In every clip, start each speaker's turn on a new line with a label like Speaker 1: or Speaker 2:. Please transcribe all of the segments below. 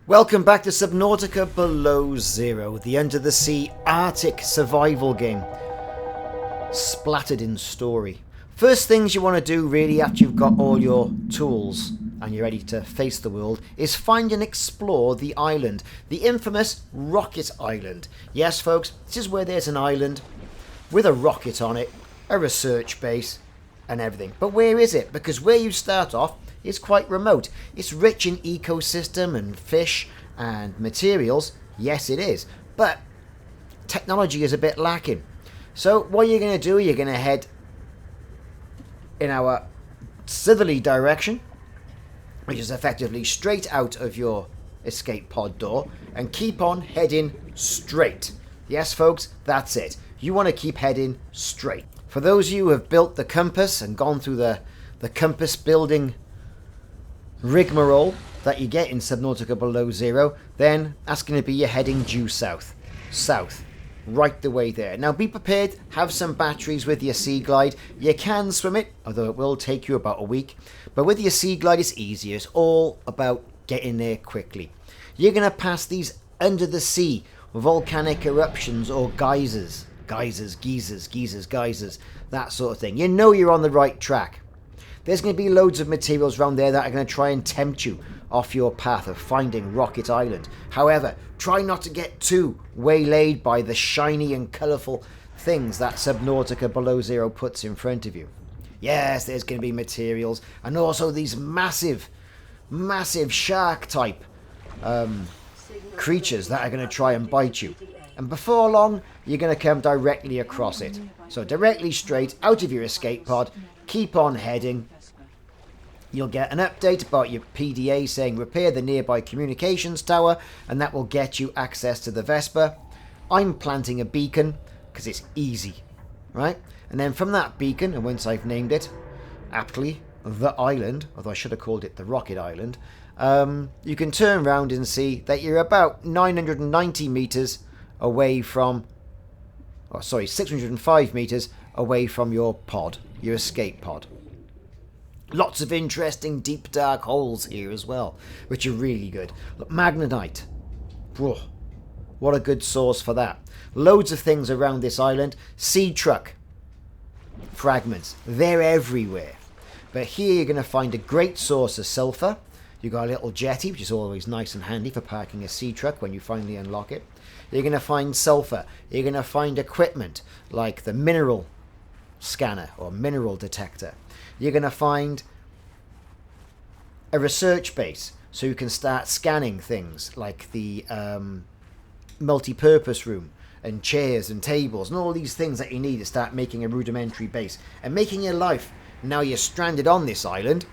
Speaker 1: Welcome back to Subnautica Below Zero, the under-the-sea Arctic survival game. Splattered in story. First things you want to do really after you've got all your tools and you're ready to face the world is find and explore the island. The infamous Rocket Island. Yes folks, this is where there's an island with a rocket on it, a research base and everything. But where is it? Because where you start off is quite remote. It's rich in ecosystem and fish and materials. Yes, it is. But technology is a bit lacking. So what you're going to do, you're going to head in our southerly direction, which is effectively straight out of your escape pod door, and keep on heading straight. Yes, folks, that's it. You want to keep heading straight. For those of you who have built the compass and gone through the compass building rigmarole that you get in Subnautica Below Zero, then that's going to be your heading due south. South. Right the way there. Now be prepared, have some batteries with your Sea Glide. You can swim it, although it will take you about a week. But with your Sea Glide it's easier. It's all about getting there quickly. You're going to pass these under the sea volcanic eruptions or geysers. Geysers, that sort of thing. You know you're on the right track. There's going to be loads of materials around there that are going to try and tempt you off your path of finding Rocket Island. However, try not to get too waylaid by the shiny and colourful things that Subnautica Below Zero puts in front of you. Yes, there's going to be materials and also these massive shark type creatures that are going to try and bite you. And before long, you're going to come directly across it. So directly straight out of your escape pod, keep on heading. You'll get an update about your PDA saying repair the nearby communications tower, and that will get you access to the Vesper. I'm planting a beacon because it's easy, right? And then from that beacon, and once I've named it, aptly, the island, although I should have called it the Rocket Island, you can turn around and see that you're about 990 meters away from, 605 meters away from your pod, your escape pod. Lots of interesting deep dark holes here as well, which are really good. Look, magnetite. Whoa, what a good source for that. Loads of things around this island. Sea truck fragments. They're everywhere. But here you're going to find a great source of sulfur. You've got a little jetty, which is always nice and handy for parking a sea truck when you finally unlock it. You're going to find sulfur. You're going to find equipment like the mineral scanner or mineral detector. You're going to find a research base so you can start scanning things like the multipurpose room and chairs and tables and all these things that you need to start making a rudimentary base and making your life, now you're stranded on this island,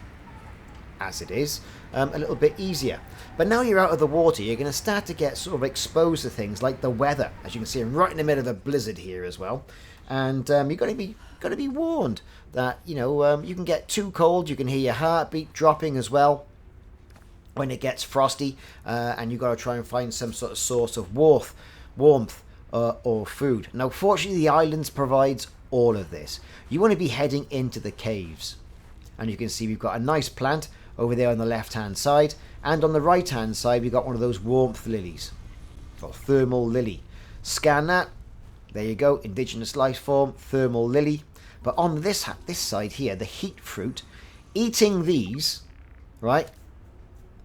Speaker 1: as it is, a little bit easier. But now you're out of the water, you're going to start to get sort of exposed to things like the weather. As you can see, I'm right in the middle of a blizzard here as well. And you've got to be warned that, you can get too cold. You can hear your heartbeat dropping as well when it gets frosty. And you've got to try and find some sort of source of warmth or food. Now, fortunately, the islands provides all of this. You want to be heading into the caves. And you can see we've got a nice plant over there on the left-hand side. And on the right-hand side, we've got one of those warmth lilies, or thermal lily. Scan that. There you go, indigenous life form, thermal lily. But on this side here, the heat fruit, eating these, right,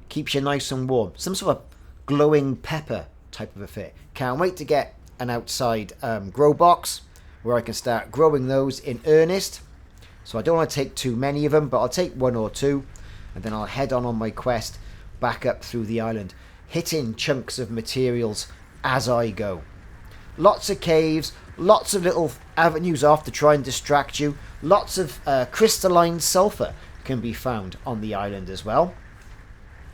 Speaker 1: keeps you nice and warm. Some sort of glowing pepper type of affair. Can't wait to get an outside grow box where I can start growing those in earnest. So I don't want to take too many of them, but I'll take one or two, and then I'll head on my quest back up through the island, hitting chunks of materials as I go. Lots of caves, lots of little avenues off to try and distract you. Lots of crystalline sulfur can be found on the island as well.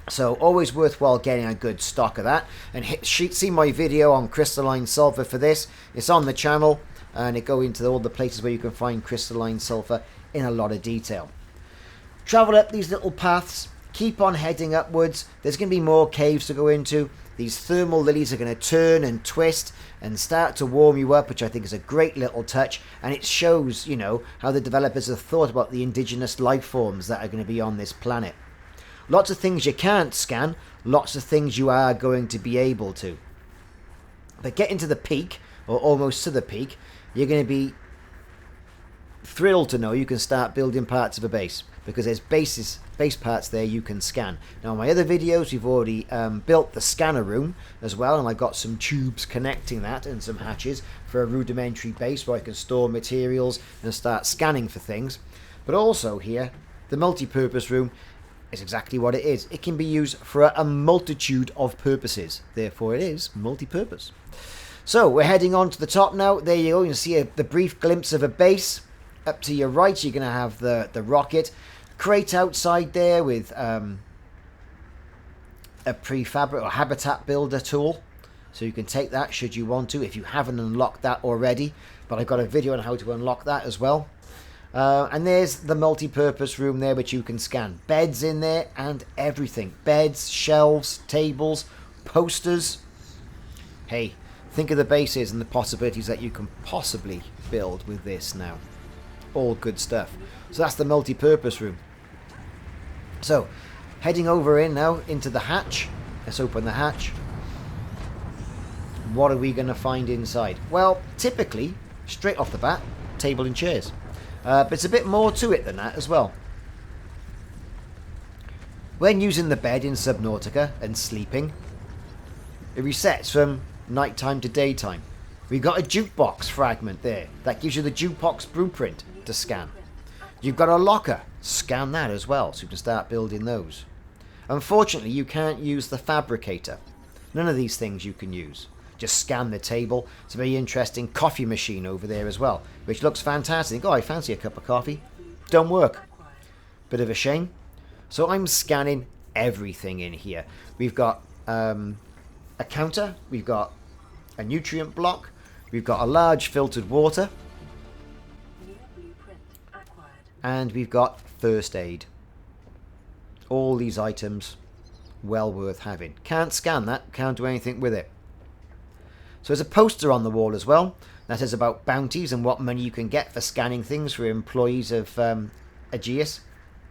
Speaker 1: So always worthwhile getting a good stock of that. And see my video on crystalline sulfur for this. It's on the channel and it goes into all the places where you can find crystalline sulfur in a lot of detail. Travel up these little paths. Keep on heading upwards. There's going to be more caves to go into. These thermal lilies are going to turn and twist and start to warm you up, which I think is a great little touch. And it shows, how the developers have thought about the indigenous life forms that are going to be on this planet. Lots of things you can't scan, lots of things you are going to be able to. But getting to the peak, or almost to the peak, you're going to be thrilled to know you can start building parts of a base, because there's base parts there you can scan. Now in my other videos we've already built the scanner room as well, and I've got some tubes connecting that and some hatches for a rudimentary base where I can store materials and start scanning for things. But also here, the multi-purpose room is exactly what it is. It can be used for a multitude of purposes, therefore it is multi-purpose. So we're heading on to the top now. There you go, you can see the brief glimpse of a base. Up to your right you're going to have the rocket crate outside there with a prefab or habitat builder tool, so you can take that should you want to if you haven't unlocked that already, but I've got a video on how to unlock that as well. And there's the multi-purpose room there which you can scan. Beds in there and everything. Beds, shelves, tables, posters. Hey, think of the bases and the possibilities that you can possibly build with this now. All good stuff. So that's the multi-purpose room. So heading over in now into the hatch. Let's open the hatch. What are we going to find inside? Well, typically straight off the bat, table and chairs, but it's a bit more to it than that as well. When using the bed in Subnautica and sleeping, it resets from nighttime to daytime. We've got a jukebox fragment there that gives you the jukebox blueprint to scan. You've got a locker, scan that as well, so you can start building those. Unfortunately you can't use the Fabricator. None of these things you can use. Just scan the table. It's a very interesting coffee machine over there as well, which looks fantastic. Oh, I fancy a cup of coffee. Don't work. Bit of a shame. So I'm scanning everything in here. We've got a counter, we've got a nutrient block, we've got a large filtered water, and we've got first aid. All these items well worth having. Can't scan that, can't do anything with it. So there's a poster on the wall as well that is about bounties and what money you can get for scanning things for employees of Aegeus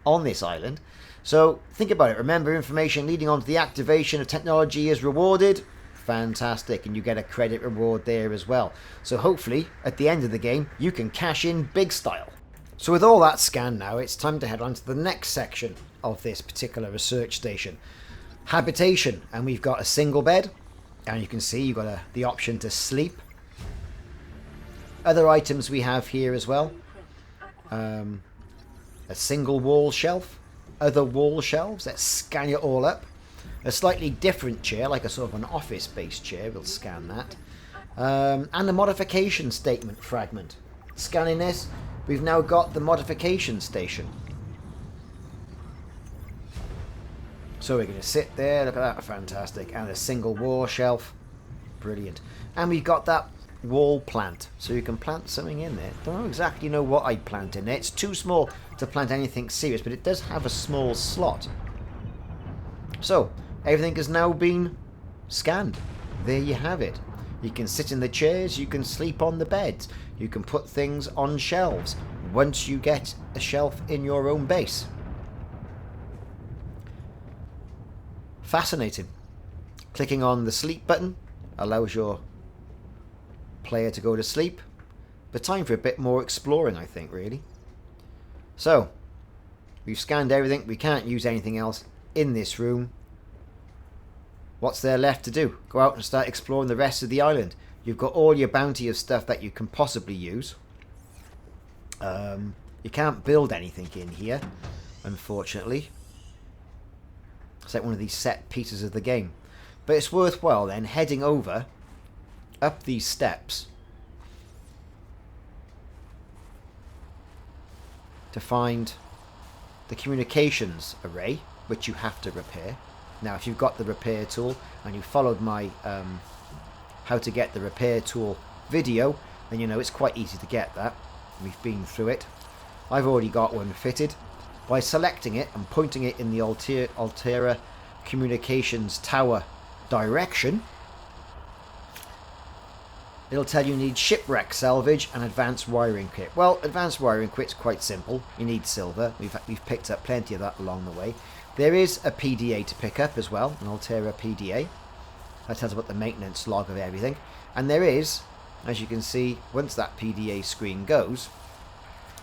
Speaker 1: on this island. So think about it. Remember, information leading on to the activation of technology is rewarded. Fantastic, and you get a credit reward there as well. So hopefully at the end of the game you can cash in big style. So with all that scanned now, it's time to head on to the next section of this particular research station. Habitation, and we've got a single bed, and you can see you've got the option to sleep. Other items we have here as well. A single wall shelf, other wall shelves, let's scan it all up. A slightly different chair, like a sort of an office-based chair, we'll scan that. And a modification statement fragment. Scanning this, we've now got the modification station. So we're going to sit there, look at that, fantastic. And a single wall shelf, brilliant. And we've got that wall plant, so you can plant something in there. Don't exactly know what I'd plant in there. It's too small to plant anything serious, but it does have a small slot. So everything has now been scanned. There you have it. You can sit in the chairs, you can sleep on the beds, you can put things on shelves once you get a shelf in your own base. Fascinating. Clicking on the sleep button allows your player to go to sleep, but time for a bit more exploring, I think, really. So we've scanned everything. We can't use anything else in this room. What's there left to do? Go out and start exploring the rest of the island. You've got all your bounty of stuff that you can possibly use. You can't build anything in here, unfortunately. It's like one of these set pieces of the game. But it's worthwhile then heading over up these steps to find the communications array, which you have to repair. Now if you've got the repair tool and you followed my how to get the repair tool video, then you know it's quite easy to get that. We've been through it. I've already got one fitted. By selecting it and pointing it in the Alterra communications tower direction, it'll tell you need shipwreck salvage and advanced wiring kit. Well, advanced wiring kit's quite simple. You need silver. We've picked up plenty of that along the way. There is a PDA to pick up as well, an Alterra PDA. That tells about the maintenance log of everything. And there is, as you can see, once that PDA screen goes,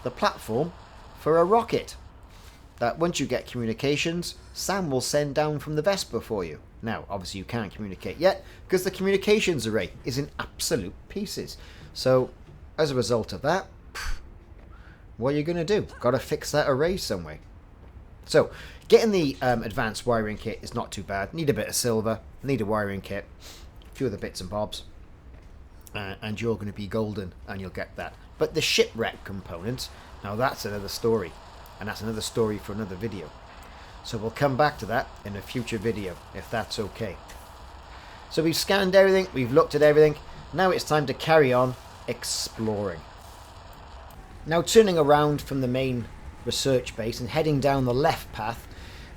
Speaker 1: the platform for a rocket. That once you get communications, Sam will send down from the Vespa for you. Now, obviously you can't communicate yet, because the communications array is in absolute pieces. So, as a result of that, what are you going to do? Got to fix that array some way. So, getting the advanced wiring kit is not too bad. Need a bit of silver, need a wiring kit, a few other bits and bobs, and you're going to be golden, and you'll get that. But the shipwreck component, now that's another story, and that's another story for another video. So we'll come back to that in a future video, if that's okay. So we've scanned everything, we've looked at everything, now it's time to carry on exploring. Now turning around from the main research base and heading down the left path,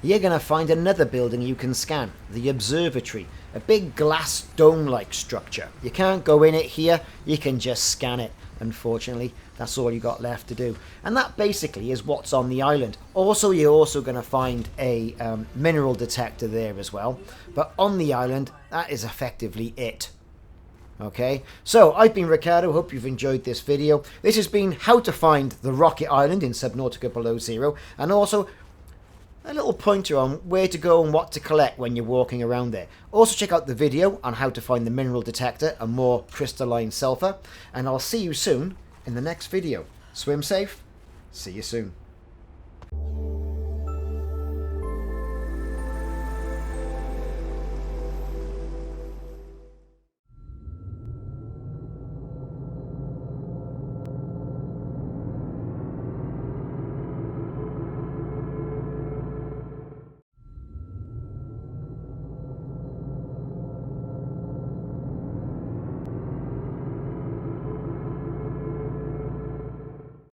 Speaker 1: you're going to find another building you can scan, the observatory, a big glass dome-like structure. You can't go in it here, you can just scan it. Unfortunately, that's all you got left to do. And that basically is what's on the island. Also, you're also going to find a mineral detector there as well. But on the island, that is effectively it. Okay, so I've been Ricardo, hope you've enjoyed this video. This has been how to find the Rocket Island in Subnautica Below Zero, and also a little pointer on where to go and what to collect when you're walking around there. Also check out the video on how to find the mineral detector and more crystalline sulfur, and I'll see you soon in the next video. Swim safe, see you soon.